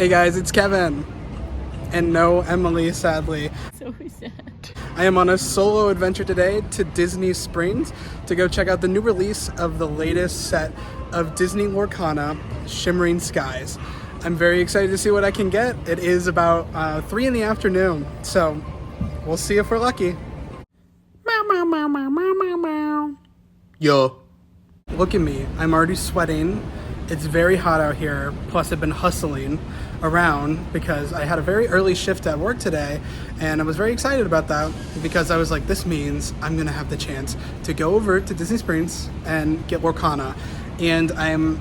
Hey guys, it's Kevin. And no Emilee, sadly. So sad. I am on a solo adventure today to Disney Springs to go check out the new release of the latest set of Disney Lorcana Shimmering Skies. I'm very excited to see what I can get. It is about 3 in the afternoon, so we'll see if we're lucky. Meow, meow, meow, meow, meow, meow, meow. Yo. Look at me, I'm already sweating. It's very hot out here, plus I've been hustling around because I had a very early shift at work today, and I was very excited about that because I was like, this means I'm gonna have the chance to go over to Disney Springs and get Lorcana, and I'm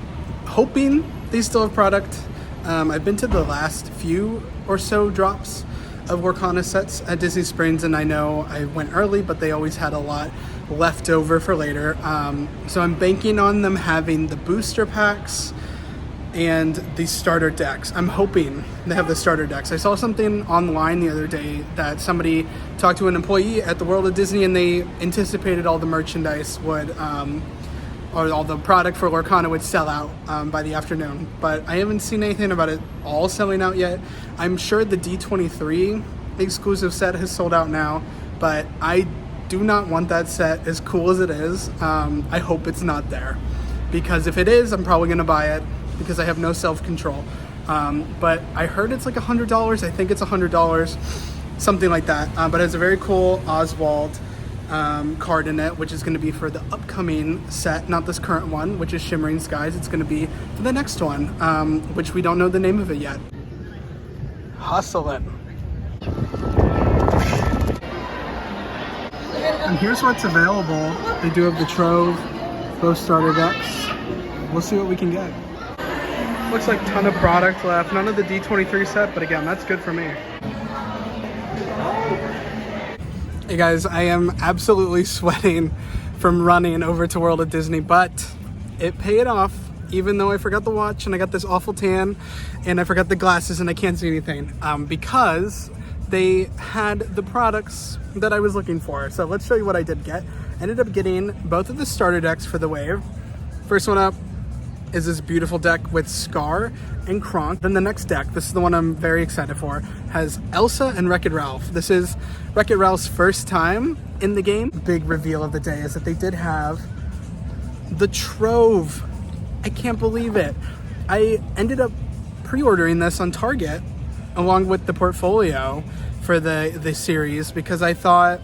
hoping they still have product. I've been to the last few or so drops of Lorcana sets at Disney Springs, and I know I went early, but they always had a lot left over for later. So I'm banking on them having the booster packs and the starter decks. I'm hoping they have the starter decks. I saw something online the other day that somebody talked to an employee at the World of Disney, and they anticipated all the merchandise would, or all the product for Lorcana would sell out by the afternoon. But I haven't seen anything about it all selling out yet. I'm sure the D23 exclusive set has sold out now, but I do not want that set, as cool as it is. I hope it's not there, because if it is, I'm probably gonna buy it because I have no self-control. But I heard it's like $100. I think it's $100, something like that. But it's a very cool Oswald card in it, which is going to be for the upcoming set, not this current one, which is Shimmering Skies. It's going to be for the next one, which we don't know the name of it yet. Hustling. And here's what's available. They do have the Trove, both starter decks. We'll see what we can get. Looks like a ton of product left. None of the D23 set, but again, that's good for me. Hey guys, I am absolutely sweating from running over to World of Disney, but it paid off, even though I forgot the watch and I got this awful tan and I forgot the glasses and I can't see anything, because they had the products that I was looking for. So let's show you what I did get. I ended up getting both of the starter decks for the wave. First one up is this beautiful deck with Scar and Kronk. Then the next deck, this is the one I'm very excited for, has Elsa and Wreck-It Ralph. This is Wreck-It Ralph's first time in the game. Big reveal of the day is that they did have the Trove. I can't believe it. I ended up pre-ordering this on Target along with the portfolio for the series because I thought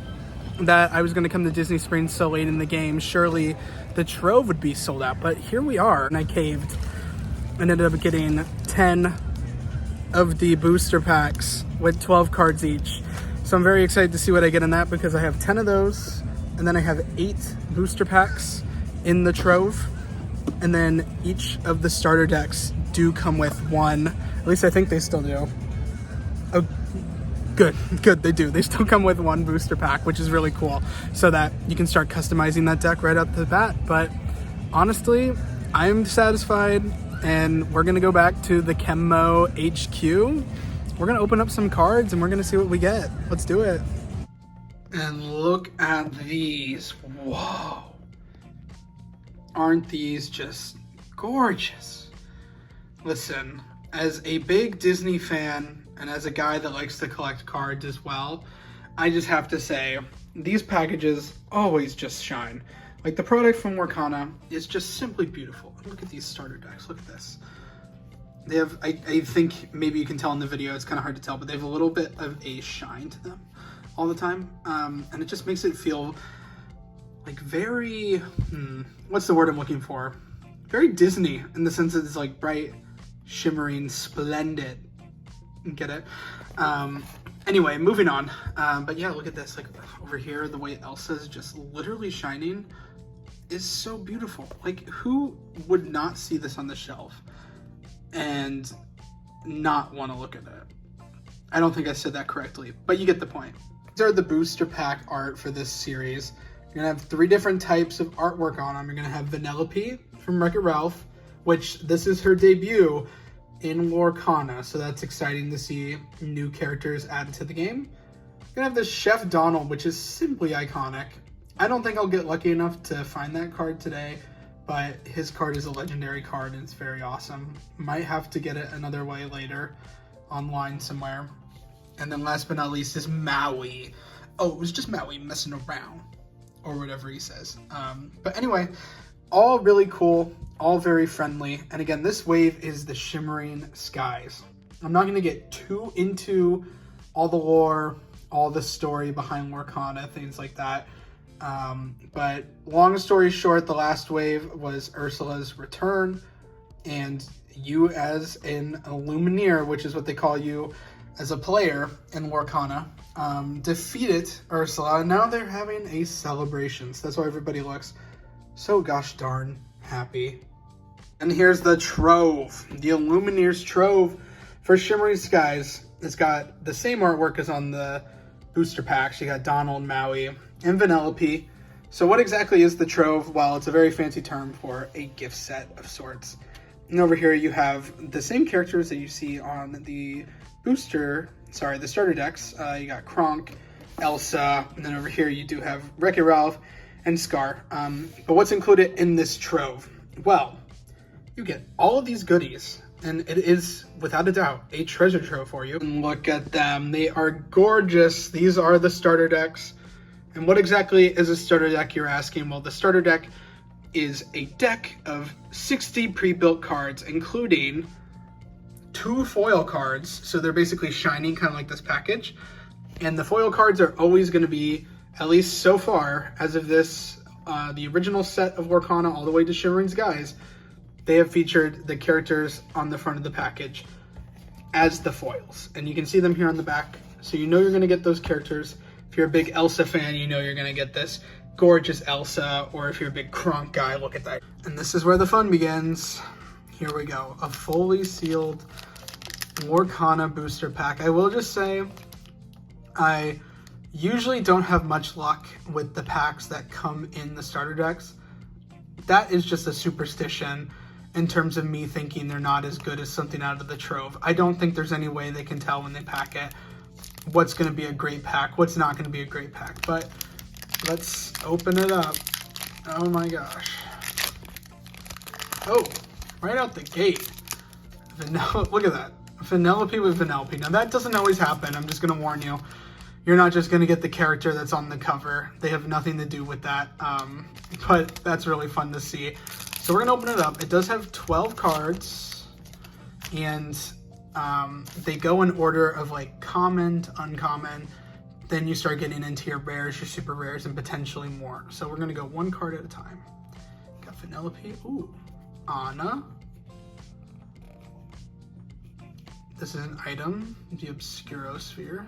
that I was going to come to Disney Springs so late in the game, surely the Trove would be sold out, but here we are, and I caved and ended up getting 10 of the booster packs with 12 cards each. So I'm very excited to see what I get in that because I have 10 of those, and then I have 8 booster packs in the Trove, and then each of the starter decks do come with one, at least I think they still do. Oh, good, they do. They still come with one booster pack, which is really cool, so that you can start customizing that deck right out the bat. But honestly, I'm satisfied, and we're gonna go back to the Chemo HQ. We're gonna open up some cards, and we're gonna see what we get. Let's do it. And look at these. Whoa. Aren't these just gorgeous? Listen, as a big Disney fan, and as a guy that likes to collect cards as well, I just have to say, these packages always just shine. Like, the product from Lorcana is just simply beautiful. Look at these starter decks, look at this. They have, I think maybe you can tell in the video, it's kind of hard to tell, but they have a little bit of a shine to them all the time. And it just makes it feel like very, what's the word I'm looking for? Very Disney, in the sense that it's like bright, shimmering, splendid. Get it? Anyway, moving on. But yeah, look at this. Like, over here, the way Elsa is just literally shining is so beautiful. Like, who would not see this on the shelf and not want to look at it? I don't think I said that correctly, but you get the point. These are the booster pack art for this series. You're gonna have 3 different types of artwork on them. You're gonna have Vanellope from Wreck-It Ralph, which this is her debut in Lorcana, so that's exciting to see new characters added to the game. We're gonna have this Chef Donald, which is simply iconic. I don't think I'll get lucky enough to find that card today, but his card is a legendary card and it's very awesome. Might have to get it another way later online somewhere. And then last but not least is Maui. Oh, it was just Maui messing around, or whatever he says. But anyway, all really cool, all very friendly. And again, this wave is the Shimmering Skies. I'm not going to get too into all the lore, all the story behind Lorcana, things like that. But long story short, the last wave was Ursula's return, and you as an Lumineer, which is what they call you as a player in Lorcana, defeated Ursula. Now they're having a celebration, so that's why everybody looks so gosh darn happy. And here's the Trove, the Lumineer's Trove for Shimmering Skies. It's got the same artwork as on the booster packs. You got Donald, Maui, and Vanellope. So what exactly is the Trove? Well, it's a very fancy term for a gift set of sorts. And over here you have the same characters that you see on the the starter decks. You got Kronk, Elsa, and then over here you do have Wreck-It Ralph and Scar. But what's included in this Trove? Well, you get all of these goodies, and it is, without a doubt, a treasure trove for you. And look at them. They are gorgeous. These are the starter decks. And what exactly is a starter deck, you're asking? Well, the starter deck is a deck of 60 pre-built cards, including 2 foil cards. So they're basically shiny, kind of like this package. And the foil cards are always going to be, at least so far, as of this, the original set of Lorcana all the way to Shimmering Skies, they have featured the characters on the front of the package as the foils. And you can see them here on the back. So you know you're going to get those characters. If you're a big Elsa fan, you know you're going to get this gorgeous Elsa. Or if you're a big Kronk guy, look at that. And this is where the fun begins. Here we go. A fully sealed Lorcana booster pack. I will just say, I usually don't have much luck with the packs that come in the starter decks. That is just a superstition in terms of me thinking they're not as good as something out of the Trove. I don't think there's any way they can tell when they pack it what's going to be a great pack, what's not going to be a great pack. But let's open it up. Oh my gosh. Oh, right out the gate. Look at that. Vanellope with Vanellope. Now that doesn't always happen. I'm just going to warn you. You're not just going to get the character that's on the cover. They have nothing to do with that. But that's really fun to see. So we're going to open it up. It does have 12 cards. And they go in order of like common to uncommon. Then you start getting into your rares, your super rares, and potentially more. So we're going to go one card at a time. Got Vanellope. Ooh. Anna. This is an item. The Obscurosphere.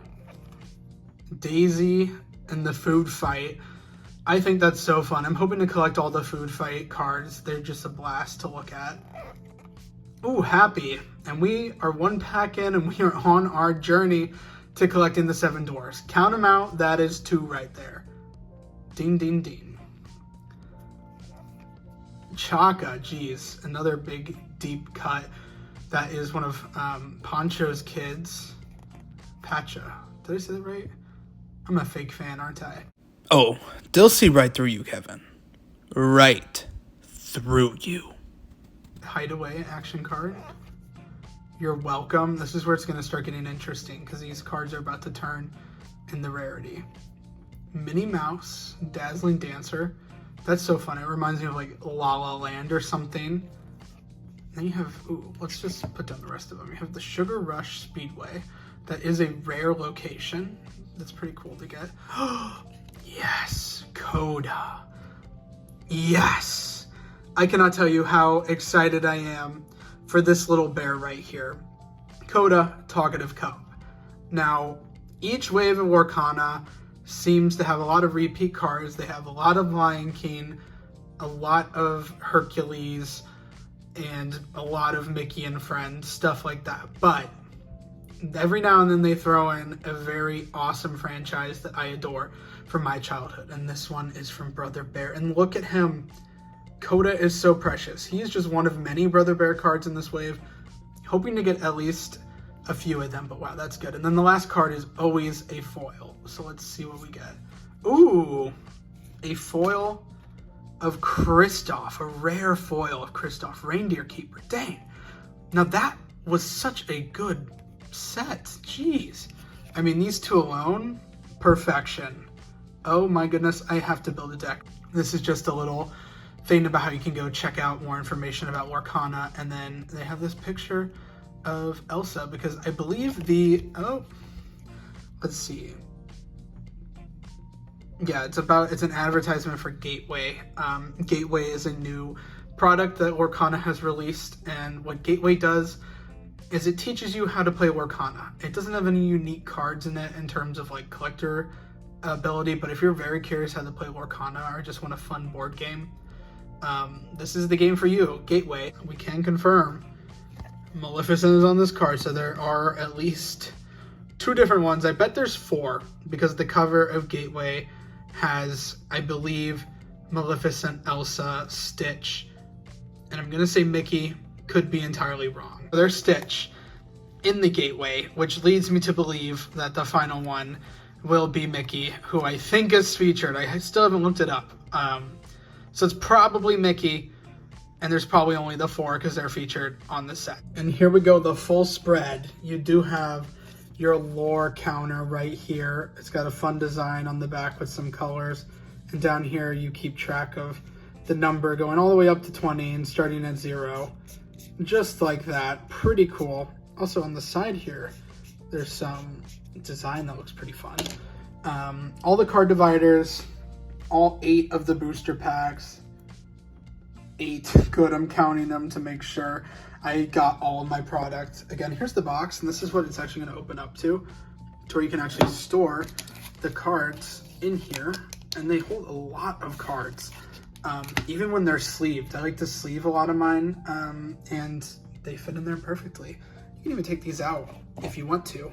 Daisy and the Food Fight. I think that's so fun. I'm hoping to collect all the Food Fight cards. They're just a blast to look at. Ooh, Happy. And we are one pack in and we are on our journey to collecting the 7 dwarfs. Count them out. That is 2 right there. Ding, ding, ding. Chaka. Geez. Another big, deep cut. That is one of Poncho's kids. Pacha. Did I say that right? I'm a fake fan, aren't I? Oh, they'll see right through you, Kevin. Right through you. Hideaway action card. You're welcome. This is where it's going to start getting interesting because these cards are about to turn in the rarity. Minnie Mouse, Dazzling Dancer. That's so fun. It reminds me of like La La Land or something. Then you have, ooh, let's just put down the rest of them. You have the Sugar Rush Speedway. That is a rare location. That's pretty cool to get. Yes, Coda. Yes. I cannot tell you how excited I am for this little bear right here. Coda, Talkative Cub. Now, each wave of Lorcana seems to have a lot of repeat cards. They have a lot of Lion King, a lot of Hercules, and a lot of Mickey and Friends, stuff like that. But every now and then they throw in a very awesome franchise that I adore from my childhood. And this one is from Brother Bear. And look at him. Coda is so precious. He is just one of many Brother Bear cards in this wave. Hoping to get at least a few of them, but wow, that's good. And then the last card is always a foil. So let's see what we get. Ooh, a foil of Kristoff, a rare foil of Kristoff, Reindeer Keeper. Dang. Now that was such a good set. Jeez. I mean, these two alone, perfection. Oh my goodness, I have to build a deck. This is just a little thing about how you can go check out more information about Lorcana, and then they have this picture of Elsa, because I believe let's see. Yeah, it's an advertisement for Gateway. Gateway is a new product that Lorcana has released, and what Gateway does is it teaches you how to play Lorcana. It doesn't have any unique cards in it in terms of like collector ability, but if you're very curious how to play Lorcana or just want a fun board game, this is the game for you. Gateway. We can confirm Maleficent is on this card, so there are at least 2 different ones. I bet there's 4, because the cover of Gateway has, I believe, Maleficent, Elsa, Stitch, and I'm gonna say Mickey, could be entirely wrong. There's Stitch in the Gateway, which leads me to believe that the final one will be Mickey, who I think is featured. I still haven't looked it up. So it's probably Mickey, and there's probably only the 4 because they're featured on the set. And here we go, the full spread. You do have your lore counter right here. It's got a fun design on the back with some colors. And down here you keep track of the number going all the way up to 20 and starting at 0. Just like that. Pretty cool. Also on the side here, there's some design that looks pretty fun. All the card dividers, all 8 of the booster packs. 8. Good, I'm counting them to make sure I got all of my product. Again, here's the box, and this is what it's actually going to open up to where you can actually store the cards in here, and they hold a lot of cards. Even when they're sleeved. I like to sleeve a lot of mine, and they fit in there perfectly. You can even take these out if you want to,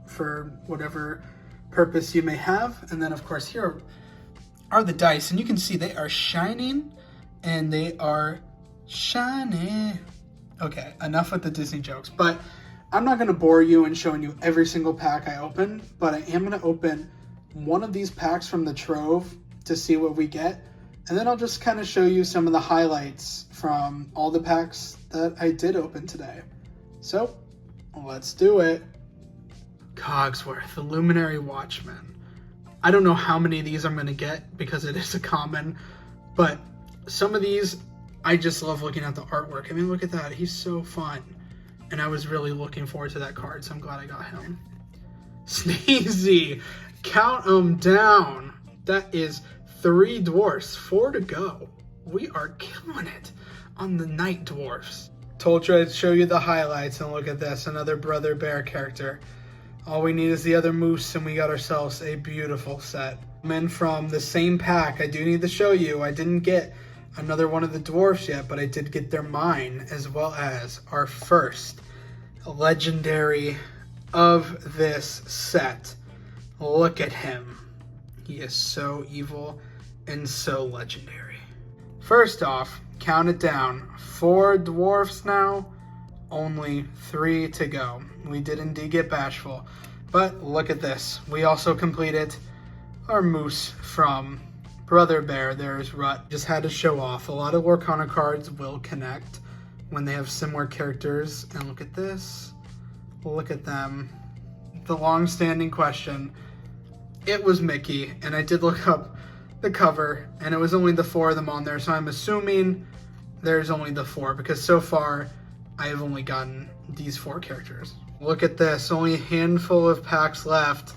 for whatever purpose you may have. And then of course here are the dice, and you can see they are shining, and they are shiny. Okay, enough with the Disney jokes, but I'm not going to bore you and showing you every single pack I open, but I am going to open one of these packs from the trove to see what we get, and then I'll just kind of show you some of the highlights from all the packs that I did open today. So, let's do it. Cogsworth, the Luminary Watchman. I don't know how many of these I'm going to get because it is a common, but some of these, I just love looking at the artwork. I mean, look at that. He's so fun. And I was really looking forward to that card, so I'm glad I got him. Sneezy, count them down. That is 3 dwarfs, 4 to go. We are killing it on the night dwarfs. Told you I'd show you the highlights, and look at this, another Brother Bear character. All we need is the other moose, and we got ourselves a beautiful set. And from the same pack, I do need to show you, I didn't get another one of the dwarfs yet, but I did get their mine, as well as our first legendary of this set. Look at him. He is so evil and so legendary. First off, count it down. 4 dwarfs now, only 3 to go. We did indeed get bashful, but look at this. We also completed our moose from Brother Bear. There's Rut. Just had to show off. A lot of Lorcana cards will connect when they have similar characters. And look at this. Look at them. The long-standing question. It was Mickey, and I did look up the cover, and it was only the 4 of them on there, so I'm assuming there's only the 4, because so far I have only gotten these 4 characters. Look at this. Only a handful of packs left,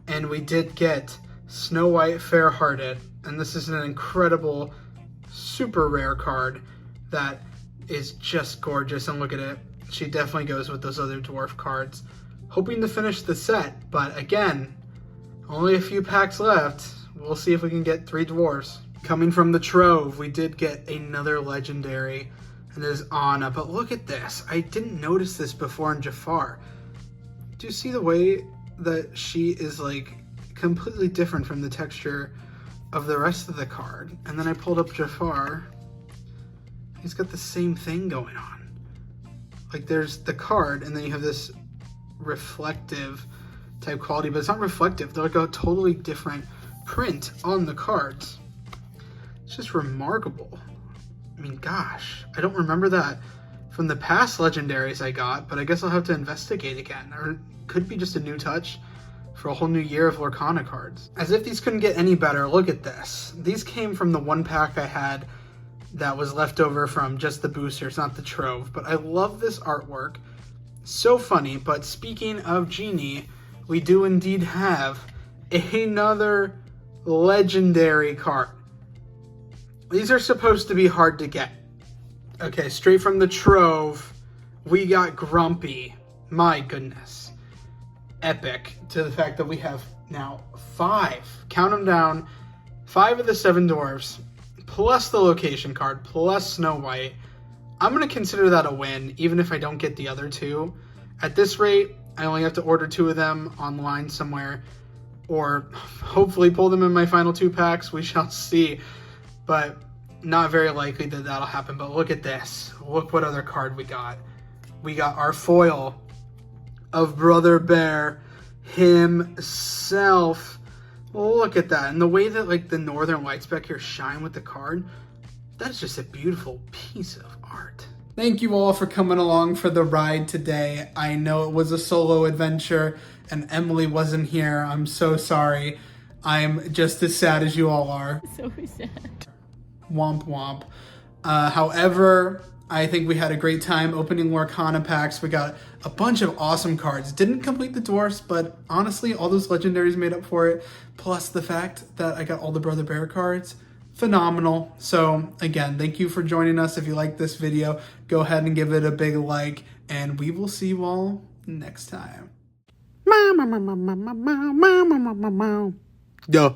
and we did get Snow White Fair-Hearted. And this is an incredible, super rare card that is just gorgeous. And look at it. She definitely goes with those other dwarf cards. Hoping to finish the set, but again, only a few packs left. We'll see if we can get 3 dwarfs. Coming from the trove, we did get another legendary, and it is Anna. But look at this. I didn't notice this before in Jafar. Do you see the way that she is like completely different from the texture of the rest of the card? And then I pulled up Jafar. He's got the same thing going on. Like, there's the card, and then you have this reflective type quality, but it's not reflective. They're like a totally different print on the cards. It's just remarkable. I mean, gosh, I don't remember that from the past legendaries I got, but I guess I'll have to investigate again. Or it could be just a new touch for a whole new year of Lorcana cards. As if these couldn't get any better, look at this. These came from the one pack I had that was left over from just the boosters, not the trove. But I love this artwork. So funny, but speaking of Genie, we do indeed have another legendary card. These are supposed to be hard to get. Okay, straight from the trove, we got Grumpy. My goodness. Epic to the fact that we have now 5, count them down, 5 of the 7 dwarfs, plus the location card, plus Snow White. I'm going to consider that a win, even if I don't get the other 2. At this rate, I only have to order 2 of them online somewhere, or hopefully pull them in my final 2 packs. We shall see, but not very likely that that'll happen. But look at this. Look what other card we got. We got our foil of Brother Bear himself. Look at that. And the way that like the northern lights back here shine with the card, that's just a beautiful piece of art. Thank you all for coming along for the ride today. I know it was a solo adventure and Emilee wasn't here. I'm so sorry. I'm just as sad as you all are. So sad. Womp womp. However, I think we had a great time opening Lorcana packs. We got a bunch of awesome cards. Didn't complete the dwarfs, but honestly, all those legendaries made up for it. Plus the fact that I got all the Brother Bear cards. Phenomenal. So again, thank you for joining us. If you like this video, go ahead and give it a big like, and we will see you all next time. Duh.